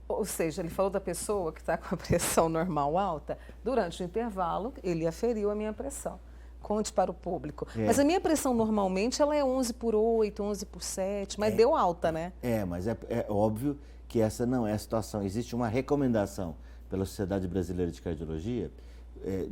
Ou seja, ele falou da pessoa que está com a pressão normal alta. Durante o intervalo, ele aferiu a minha pressão. Conte para o público. Mas a minha pressão normalmente ela é 11/8, 11/7, mas deu alta, né? Mas é óbvio que essa não é a situação. Existe uma recomendação pela Sociedade Brasileira de Cardiologia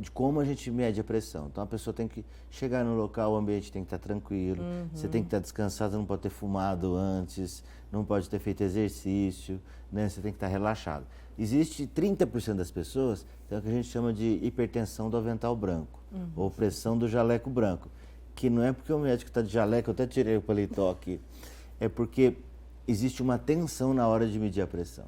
de como a gente mede a pressão. Então a pessoa tem que chegar no local, o ambiente tem que estar tranquilo, você tem que estar descansado, não pode ter fumado antes, não pode ter feito exercício, né? Você tem que estar relaxado. Existe 30% das pessoas tem o que a gente chama de hipertensão do avental branco, ou pressão do jaleco branco, que não é porque o médico está de jaleco, eu até tirei o paletó aqui, é porque existe uma tensão na hora de medir a pressão.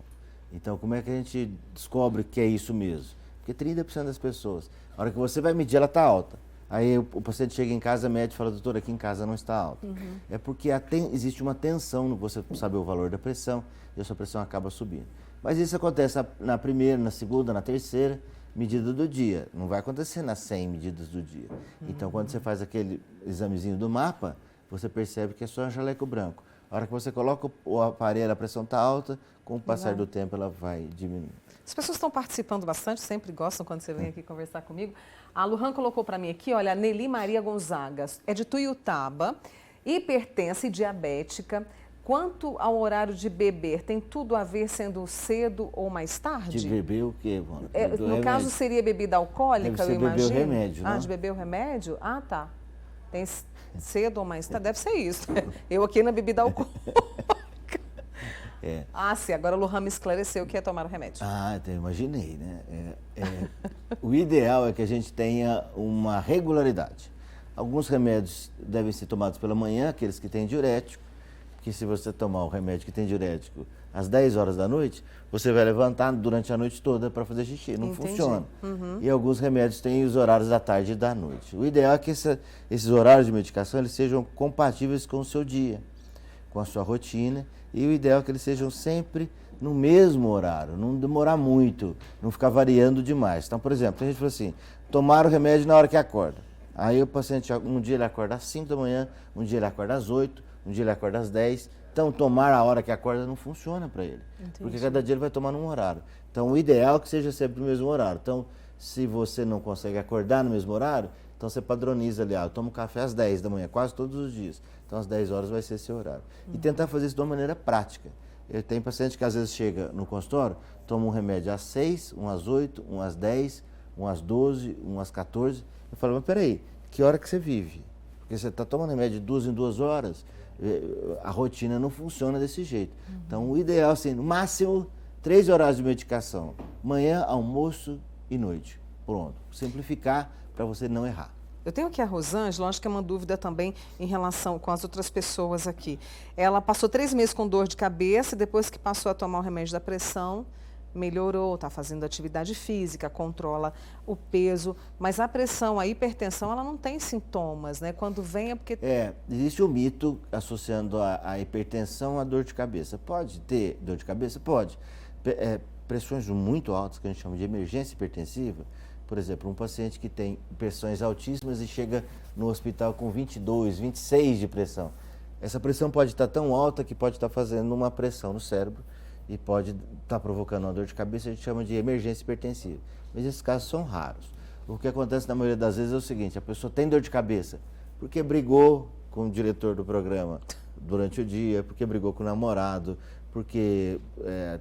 Então, como é que a gente descobre que é isso mesmo? Porque 30% das pessoas, a hora que você vai medir, ela está alta. Aí o paciente chega em casa, mede e fala, doutor, aqui em casa não está alta. É porque existe uma tensão no você saber o valor da pressão e a sua pressão acaba subindo. Mas isso acontece na primeira, na segunda, na terceira medida do dia. Não vai acontecer nas 100 medidas do dia. Então, quando você faz aquele examezinho do mapa, você percebe que é só um jaleco branco. A hora que você coloca o aparelho, a pressão está alta, com o passar do tempo ela vai diminuindo. As pessoas estão participando bastante, sempre gostam quando você vem aqui conversar comigo. A Luhan colocou para mim aqui, olha, a Nelly Maria Gonzaga, é de Tuiutaba, hipertensa e diabética. Quanto ao horário de beber, tem tudo a ver sendo cedo ou mais tarde? De beber o quê, mano? No caso, seria bebida alcoólica, eu imagino? Deve ser beber o remédio, né? De beber o remédio? Ah, tá. Tem cedo ou mais tarde? Deve ser isso. Eu aqui na bebida alcoólica. Ah, sim, agora o Luhan me esclareceu que é tomar o remédio. Então imaginei, né? O ideal é que a gente tenha uma regularidade. Alguns remédios devem ser tomados pela manhã, aqueles que têm diurético, que se você tomar o remédio que tem diurético às 10 horas da noite, você vai levantar durante a noite toda para fazer xixi. Não funciona. E alguns remédios têm os horários da tarde e da noite. O ideal é que esses horários de medicação eles sejam compatíveis com o seu dia, com a sua rotina. E o ideal é que eles sejam sempre no mesmo horário, não demorar muito, não ficar variando demais. Então, por exemplo, a gente fala assim, tomar o remédio na hora que acorda. Aí o paciente, um dia ele acorda às 5 da manhã, um dia ele acorda às 8, um dia ele acorda às 10. Então, tomar a hora que acorda não funciona para ele. Entendi. Porque cada dia ele vai tomar num horário. Então, o ideal é que seja sempre no mesmo horário. Então, se você não consegue acordar no mesmo horário, então você padroniza ali, eu tomo café às 10 da manhã, quase todos os dias. Então, às 10 horas vai ser esse horário. E tentar fazer isso de uma maneira prática. Tem paciente que às vezes chega no consultório, toma um remédio às 6, um às 8, um às 10, um às 12, um às 14. Eu falo, mas peraí, que hora que você vive? Porque você está tomando remédio de 2 em 2 horas, a rotina não funciona desse jeito. Então, o ideal, assim, no máximo, 3 horários de medicação. Manhã, almoço e noite. Pronto. Simplificar para você não errar. Eu tenho aqui a Rosângela, acho que é uma dúvida também em relação com as outras pessoas aqui. Ela passou 3 meses com dor de cabeça e depois que passou a tomar o remédio da pressão, melhorou, está fazendo atividade física, controla o peso, mas a pressão, a hipertensão, ela não tem sintomas, né? Quando vem é porque... Existe um mito associando a hipertensão à dor de cabeça. Pode ter dor de cabeça? Pode. Pressões muito altas, que a gente chama de emergência hipertensiva, por exemplo, um paciente que tem pressões altíssimas e chega no hospital com 22, 26 de pressão. Essa pressão pode estar tão alta que pode estar fazendo uma pressão no cérebro e pode estar provocando uma dor de cabeça, a gente chama de emergência hipertensiva. Mas esses casos são raros. O que acontece na maioria das vezes é o seguinte, a pessoa tem dor de cabeça porque brigou com o diretor do programa durante o dia, porque brigou com o namorado, porque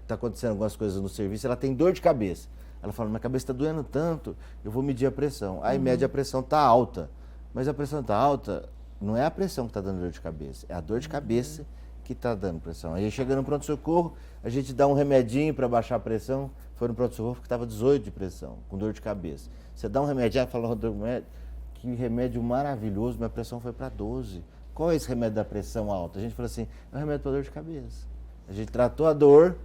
está acontecendo algumas coisas no serviço, ela tem dor de cabeça. Ela fala, minha cabeça está doendo tanto, eu vou medir a pressão. Aí mede a pressão, está alta. Mas a pressão está alta, não é a pressão que está dando dor de cabeça, é a dor de cabeça que está dando pressão. Aí chega no pronto-socorro, a gente dá um remedinho para baixar a pressão, foi no pronto-socorro que estava 18 de pressão, com dor de cabeça. Você dá um remedinho, fala, que remédio maravilhoso, minha pressão foi para 12. Qual é esse remédio da pressão alta? A gente fala assim, é um remédio para dor de cabeça. A gente tratou a dor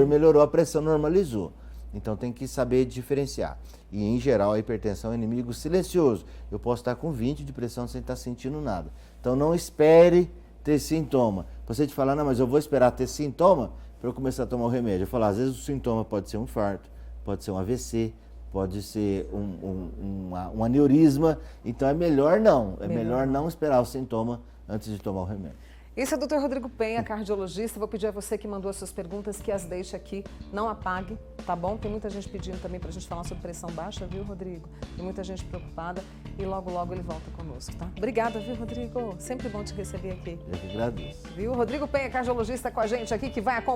melhorou, a pressão normalizou. Então tem que saber diferenciar. E em geral a hipertensão é um inimigo silencioso. Eu posso estar com 20 de pressão sem estar sentindo nada. Então não espere ter sintoma. O paciente fala, não, mas eu vou esperar ter sintoma para eu começar a tomar o remédio. Eu falo, às vezes o sintoma pode ser um infarto, pode ser um AVC, pode ser um aneurisma. Então é melhor não. É melhor não esperar o sintoma antes de tomar o remédio. Esse é o Dr. Rodrigo Penha, cardiologista. Vou pedir a você que mandou as suas perguntas que as deixe aqui, não apague, tá bom? Tem muita gente pedindo também pra gente falar sobre pressão baixa, viu, Rodrigo? Tem muita gente preocupada e logo, logo ele volta conosco, tá? Obrigada, viu, Rodrigo? Sempre bom te receber aqui. Eu que agradeço. Viu? Rodrigo Penha, cardiologista com a gente aqui, que vai acompanhar